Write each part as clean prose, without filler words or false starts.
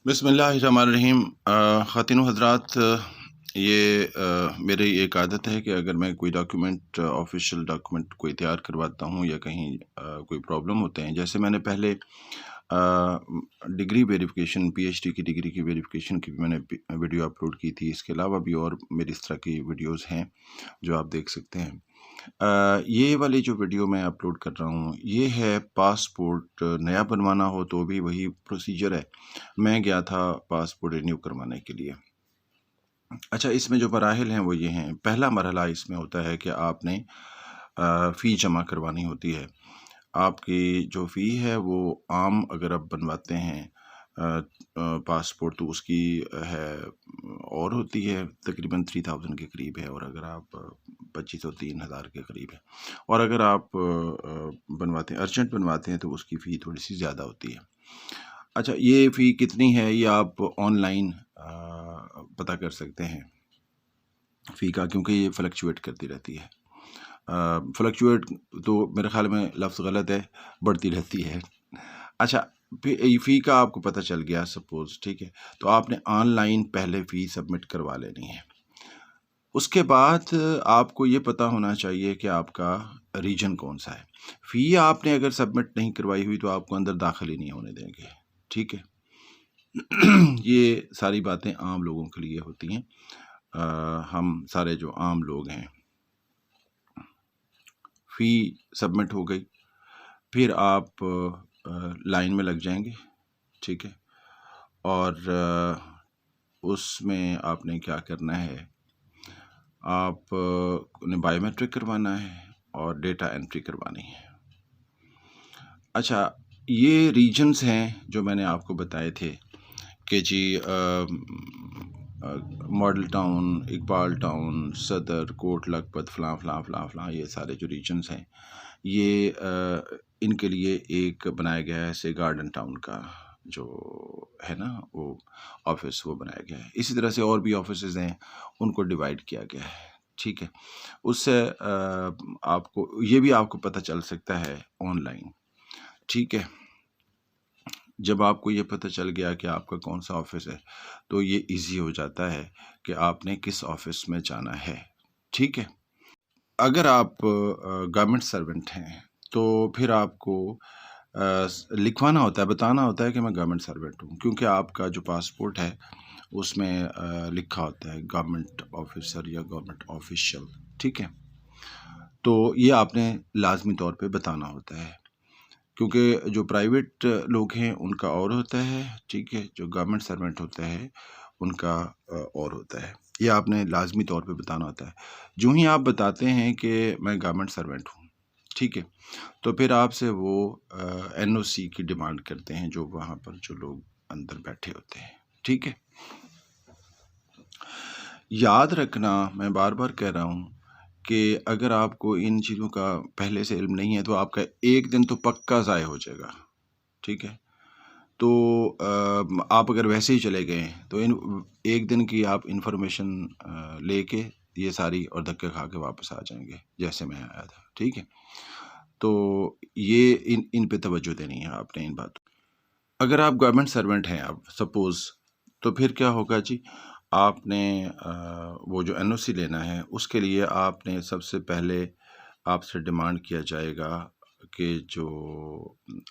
بسم اللہ الرحمن الرحیم۔ خواتین و حضرات، یہ میری ایک عادت ہے کہ اگر میں کوئی ڈاکیومنٹ آفیشیل ڈاکیومنٹ کوئی تیار کرواتا ہوں یا کہیں کوئی پرابلم ہوتے ہیں، جیسے میں نے پہلے degree verification P H D کی ڈگری کی ویریفیکیشن کی بھی میں نے ویڈیو اپلوڈ کی تھی۔ اس کے علاوہ بھی اور میری اس طرح کی ویڈیوز ہیں جو آپ دیکھ سکتے ہیں۔ یہ والی جو ویڈیو میں اپلوڈ کر رہا ہوں یہ ہے پاسپورٹ نیا بنوانا ہو تو بھی وہی پروسیجر ہے۔ میں گیا تھا پاسپورٹ رینیو کروانے کے لیے۔ اچھا، اس میں جو مراحل ہیں وہ یہ ہیں۔ پہلا مرحلہ اس میں ہوتا ہے کہ آپ نے فی جمع کروانی ہوتی ہے۔ آپ کی جو فی ہے وہ عام اگر آپ بنواتے ہیں پاسپورٹ تو اس کی ہے اور ہوتی ہے تقریباً 3000 کے قریب ہے، اور اگر آپ 2500 3000 کے قریب ہے، اور اگر آپ بنواتے ہیں ارجنٹ بنواتے ہیں تو اس کی فی تھوڑی سی زیادہ ہوتی ہے۔ اچھا، یہ فی کتنی ہے یہ آپ آن لائن پتہ کر سکتے ہیں فی کا، کیونکہ یہ فلکچویٹ کرتی رہتی ہے۔ فلکچویٹ تو میرے خیال میں لفظ غلط ہے، بڑھتی رہتی ہے۔ اچھا، فی کا آپ کو پتہ چل گیا سپوز، ٹھیک ہے، تو آپ نے آن لائن پہلے فی سبمٹ کروا لینی ہے۔ اس کے بعد آپ کو یہ پتہ ہونا چاہیے کہ آپ کا ریجن کون سا ہے۔ فی آپ نے اگر سبمٹ نہیں کروائی ہوئی تو آپ کو اندر داخل ہی نہیں ہونے دیں گے، ٹھیک ہے۔ یہ ساری باتیں عام لوگوں کے لیے ہوتی ہیں۔ ہم سارے جو عام لوگ ہیں، فی سبمٹ ہو گئی، پھر آپ لائن میں لگ جائیں گے، ٹھیک ہے، اور اس میں آپ نے کیا کرنا ہے، آپ نے بائیو میٹرک کروانا ہے اور ڈیٹا انٹری کروانی ہے۔ اچھا، یہ ریجنز ہیں جو میں نے آپ کو بتائے تھے کہ جی ماڈل ٹاؤن، اقبال ٹاؤن، صدر، کوٹ لکھپت، فلاں فلاں فلاں فلاں، یہ سارے جو ریجنز ہیں یہ ان کے لیے ایک بنایا گیا ہے سے گارڈن ٹاؤن کا جو ہے نا وہ آفس وہ بنایا گیا ہے۔ اسی طرح سے اور بھی آفسز ہیں، ان کو ڈیوائڈ کیا گیا ہے، ٹھیک ہے۔ اس سے آپ کو یہ بھی آپ کو پتہ چل سکتا ہے آن لائن، ٹھیک ہے۔ جب آپ کو یہ پتہ چل گیا کہ آپ کا کون سا آفس ہے تو یہ ایزی ہو جاتا ہے کہ آپ نے کس آفس میں جانا ہے، ٹھیک ہے۔ اگر آپ گورنمنٹ سرونٹ ہیں تو پھر آپ کو لکھوانا ہوتا ہے، بتانا ہوتا ہے کہ میں گورنمنٹ سرونٹ ہوں، کیونکہ آپ کا جو پاسپورٹ ہے اس میں لکھا ہوتا ہے گورنمنٹ آفیسر یا گورنمنٹ آفیشیل، ٹھیک ہے۔ تو یہ آپ نے لازمی طور پہ بتانا ہوتا ہے، کیونکہ جو پرائیویٹ لوگ ہیں ان کا اور ہوتا ہے، ٹھیک ہے، جو گورنمنٹ سرونٹ ہوتا ہے ان کا اور ہوتا ہے۔ یہ آپ نے لازمی طور پہ بتانا ہوتا ہے۔ جو ہی آپ بتاتے ہیں کہ میں گورنمنٹ سرونٹ ہوں، ٹھیک ہے، تو پھر آپ سے وہ این او سی کی ڈیمانڈ کرتے ہیں جو وہاں پر جو لوگ اندر بیٹھے ہوتے ہیں، ٹھیک ہے۔ یاد رکھنا، میں بار بار کہہ رہا ہوں کہ اگر آپ کو ان چیزوں کا پہلے سے علم نہیں ہے تو آپ کا ایک دن تو پکا ضائع ہو جائے گا، ٹھیک ہے۔ تو آپ اگر ویسے ہی چلے گئے تو ایک دن کی آپ انفارمیشن لے کے یہ ساری اور دھکے کھا کے واپس آ جائیں گے جیسے میں آیا تھا، ٹھیک ہے۔ تو یہ ان پہ توجہ دینی ہے آپ نے ان باتوں۔ اگر آپ گورنمنٹ سرونٹ ہیں اب سپوز، تو پھر کیا ہوگا جی، آپ نے وہ جو این او سی لینا ہے اس کے لیے آپ نے سب سے پہلے آپ سے ڈیمانڈ کیا جائے گا کہ جو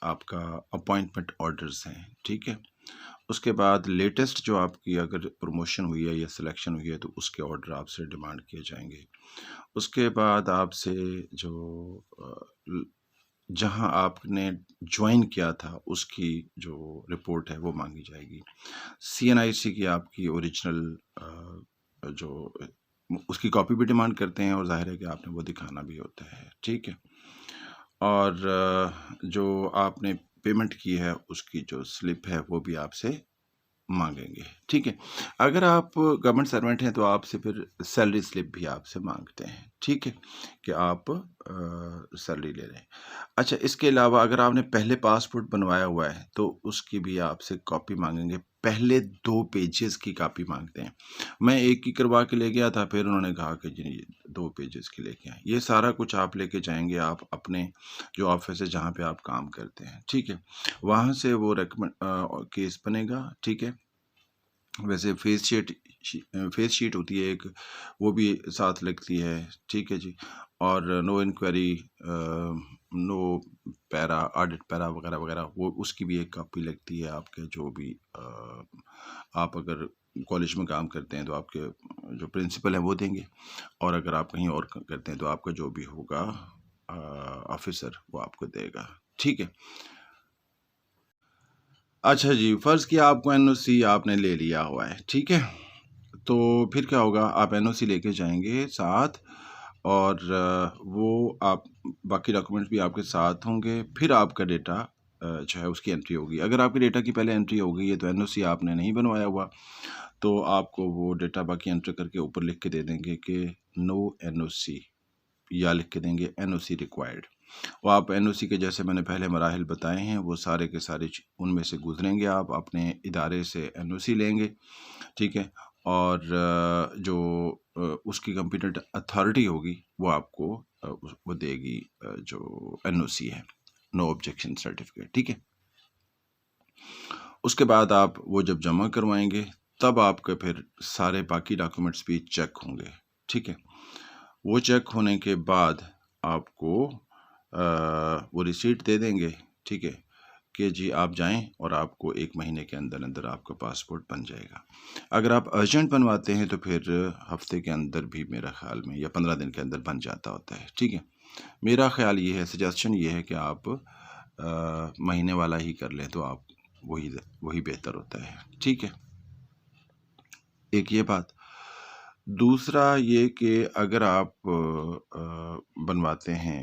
آپ کا اپوائنٹمنٹ آرڈرز ہیں، ٹھیک ہے۔ اس کے بعد لیٹسٹ جو آپ کی اگر پروموشن ہوئی ہے یا سلیکشن ہوئی ہے تو اس کے آرڈر آپ سے ڈیمانڈ کیے جائیں گے۔ اس کے بعد آپ سے جو جہاں آپ نے جوائن کیا تھا اس کی جو رپورٹ ہے وہ مانگی جائے گی۔ سی این آئی سی کی آپ کی اوریجنل جو اس کی کاپی بھی ڈیمانڈ کرتے ہیں، اور ظاہر ہے کہ آپ نے وہ دکھانا بھی ہوتا ہے، ٹھیک ہے۔ اور جو آپ نے پیمنٹ کی ہے اس کی جو سلپ ہے وہ بھی آپ سے مانگیں گے، ٹھیک ہے۔ اگر آپ گورنمنٹ سرونٹ ہیں تو آپ سے پھر سیلری سلپ بھی آپ سے مانگتے ہیں، ٹھیک ہے، کہ آپ سیلری لے لیں۔ اچھا، اس کے علاوہ اگر آپ نے پہلے پاسپورٹ بنوایا ہوا ہے تو اس کی بھی آپ سے کاپی مانگیں گے، پہلے 2 پیجز کی کاپی مانگتے ہیں۔ میں ایک کی کروا کے لے گیا تھا، پھر انہوں نے کہا کہ جی 2 پیجز کی لے کے آئیں۔ یہ سارا کچھ آپ لے کے جائیں گے، آپ اپنے جو آفس ہے جہاں پہ آپ کام کرتے ہیں، ٹھیک ہے، وہاں سے وہ کیس بنے گا، ٹھیک ہے۔ ویسے فیس شیٹ ہوتی ہے ایک، وہ بھی ساتھ لگتی ہے، ٹھیک ہے جی۔ اور نو انکوائری، نو پیرا، آڈٹ پیرا وغیرہ وغیرہ، وہ اس کی بھی ایک کاپی لگتی ہے آپ کے، جو بھی آپ اگر کالج میں کام کرتے ہیں تو آپ کے جو پرنسپل ہیں وہ دیں گے، اور اگر آپ کہیں اور کرتے ہیں تو آپ کا جو بھی ہوگا آفیسر وہ آپ کو دے گا، ٹھیک ہے۔ اچھا جی، فرض کیا آپ کو این او سی آپ نے لے لیا ہوا ہے، ٹھیک ہے۔ تو پھر کیا ہوگا، آپ این او سی لے کے جائیں گے ساتھ، اور وہ آپ باقی ڈاکومنٹس بھی آپ کے ساتھ ہوں گے، پھر آپ کا ڈیٹا جو ہے اس کی انٹری ہوگی۔ اگر آپ کے ڈیٹا کی پہلے انٹری ہو گئی ہے تو این او سی آپ نے نہیں بنوایا ہوا، تو آپ کو وہ ڈیٹا باقی انٹر کر کے اوپر لکھ کے دے دیں گے کہ نو این او سی، یا لکھ کے دیں گے این او سی ریکوائرڈ۔ وہ آپ این او سی کے جیسے میں نے پہلے مراحل بتائے ہیں، وہ سارے کے سارے ان میں سے گزریں گے، آپ اپنے ادارے سے این او سی لیں گے، ٹھیک ہے۔ اور جو اس کی کمپیٹنٹ اتھارٹی ہوگی وہ آپ کو وہ دے گی جو این او سی ہے، نو آبجیکشن سرٹیفکیٹ، ٹھیک ہے۔ اس کے بعد آپ وہ جب جمع کروائیں گے تب آپ کے پھر سارے باقی ڈاکومنٹس بھی چیک ہوں گے، ٹھیک ہے۔ وہ چیک ہونے کے بعد آپ کو وہ ریسیٹ دے دیں گے، ٹھیک ہے، کہ جی آپ جائیں اور آپ کو 1 مہینے کے اندر اندر آپ کا پاسپورٹ بن جائے گا۔ اگر آپ ارجنٹ بنواتے ہیں تو پھر ہفتے کے اندر بھی میرا خیال میں، یا 15 دن کے اندر بن جاتا ہوتا ہے، ٹھیک ہے۔ میرا خیال یہ ہے، سجیسشن یہ ہے کہ آپ مہینے والا ہی کر لیں تو آپ وہی بہتر ہوتا ہے، ٹھیک ہے۔ ایک یہ بات، دوسرا یہ کہ اگر آپ بنواتے ہیں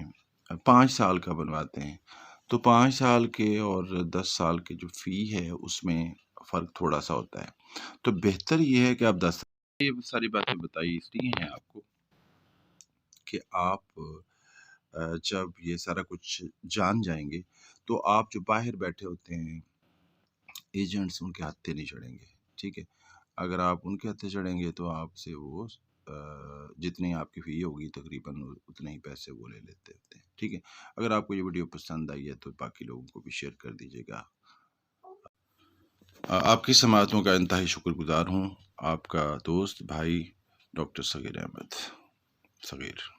5 سال کا بنواتے ہیں تو 5 سال کے اور 10 سال کے جو فی ہے اس میں فرق تھوڑا سا ہوتا ہے، تو بہتر یہ ہے کہ آپ 10 سال، یہ ساری باتیں بتائی اس لیے ہیں آپ کو کہ آپ جب یہ سارا کچھ جان جائیں گے تو آپ جو باہر بیٹھے ہوتے ہیں ایجنٹس، ان کے ہتھے نہیں چڑھیں گے، ٹھیک ہے۔ اگر آپ ان کے ہتھے چڑھیں گے تو آپ سے وہ جتنی آپ کی فی ہوگی تقریباً اتنے ہی پیسے وہ لے لیتے ہوتے ہیں، ٹھیک ہے۔ اگر آپ کو یہ ویڈیو پسند آئی ہے تو باقی لوگوں کو بھی شیئر کر دیجیے گا۔ آپ کی سماعتوں کا انتہائی شکر گزار ہوں، آپ کا دوست بھائی ڈاکٹر صغیر احمد صغیر۔